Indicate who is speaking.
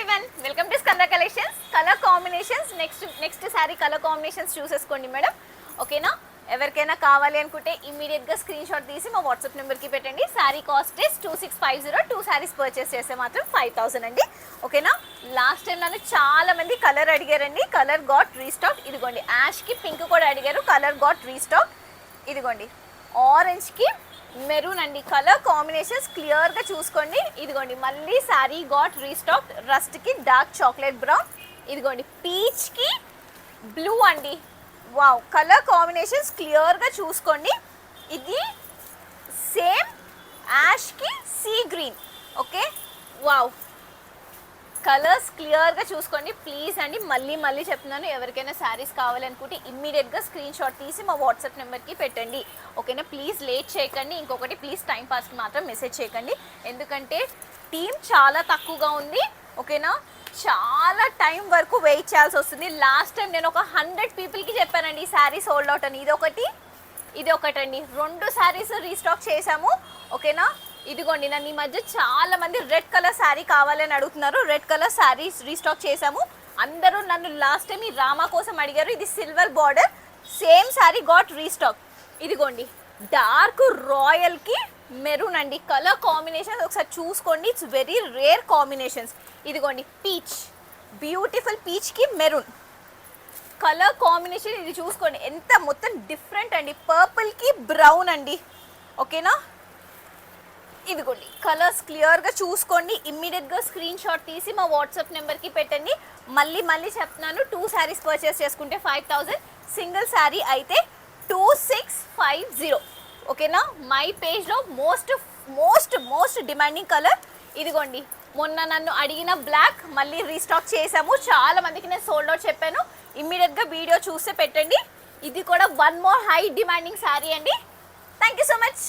Speaker 1: Everyone welcome to Skanda collections. Colour combinations next sorry colour combinations చూసేసుకోండి madam. ఓకేనా? ఎవరికైనా కావాలి అనుకుంటే ఇమ్మీడియట్గా స్క్రీన్ షాట్ తీసి మా వాట్సాప్ నెంబర్కి పెట్టండి. Sari cost is 2650. 2 saris purchase చేస్తే మాత్రం 5000 అండి. ఓకేనా? లాస్ట్ టైం నన్ను చాలా మంది కలర్ అడిగారండి. Colour got restock. ఇదిగోండి యాష్కి పింక్ కూడా అడిగారు. Colour got restock. ఇదిగోండి ఆరెంజ్కి మెరూన్ అండి. కలర్ కాంబినేషన్స్ క్లియర్గా చూసుకోండి. ఇదిగోండి మళ్ళీ శారీ గాట్ రీస్టాక్. రస్ట్కి డార్క్ చాక్లెట్ బ్రౌన్. ఇదిగోండి పీచ్కి బ్లూ అండి. వావ్, కలర్ కాంబినేషన్స్ క్లియర్గా చూసుకోండి. ఇది సేమ్ యాష్కి sea green. Okay, wow, colours క్లియర్గా చూసుకోండి ప్లీజ్ అండి. మళ్ళీ చెప్తున్నాను, ఎవరికైనా శారీస్ కావాలనుకుంటే ఇమ్మీడియట్గా స్క్రీన్ షాట్ తీసి మా వాట్సాప్ నెంబర్కి పెట్టండి. ఓకేనా? ప్లీజ్ లేట్ చేయకండి. ఇంకొకటి ప్లీజ్ టైం పాస్కి మాత్రం మెసేజ్ చేయకండి, ఎందుకంటే టీం చాలా తక్కువగా ఉంది. ఓకేనా? చాలా టైం వరకు వెయిట్ చేయాల్సి వస్తుంది. లాస్ట్ టైం నేను ఒక 100 పీపుల్కి చెప్పానండి ఈ శారీ సోల్డ్ అవుట్ అని. ఇది ఒకటండి. 2 శారీస్ రీస్టాక్ చేశాము. ఓకేనా? ఇదిగోండి నన్ను ఈ మధ్య చాలా మంది రెడ్ కలర్ శారీ కావాలని అడుగుతున్నారు. రెడ్ కలర్ శారీస్ రీస్టాక్ చేశాము. అందరూ నన్ను లాస్ట్ టైం ఈ రామా కోసం అడిగారు. ఇది silver border same sari got restock. ఇదిగోండి డార్క్ రాయల్కి మెరూన్ అండి. కలర్ కాంబినేషన్స్ ఒకసారి చూసుకోండి, ఇట్స్ వెరీ రేర్ కాంబినేషన్స్. ఇదిగోండి పీచ్, బ్యూటిఫుల్ పీచ్కి మెరూన్ కలర్ కాంబినేషన్. ఇది చూసుకోండి ఎంత మొత్తం డిఫరెంట్ అండి. పర్పుల్కి బ్రౌన్ అండి. ఓకేనా? ఇదిగోండి కలర్స్ క్లియర్గా చూసుకోండి. ఇమ్మీడియట్గా స్క్రీన్ షాట్ తీసి మా వాట్సాప్ నెంబర్కి పెట్టండి. మళ్ళీ చెప్తున్నాను, 2 శారీస్ పర్చేస్ చేసుకుంటే 5000, సింగిల్ శారీ అయితే 2650. ఓకేనా? మై పేజ్లో మోస్ట్ డిమాండింగ్ కలర్ ఇదిగోండి. మొన్న నన్ను అడిగిన బ్లాక్ మళ్ళీ రీస్టాక్ చేసాము. చాలా మందికి నేను సోల్డ్ అవుట్ చెప్పాను. ఇమ్మీడియట్గా వీడియో చూస్తే పెట్టండి. ఇది కూడా 1 మోర్ హై డిమాండింగ్ శారీ అండి. Thank you so much.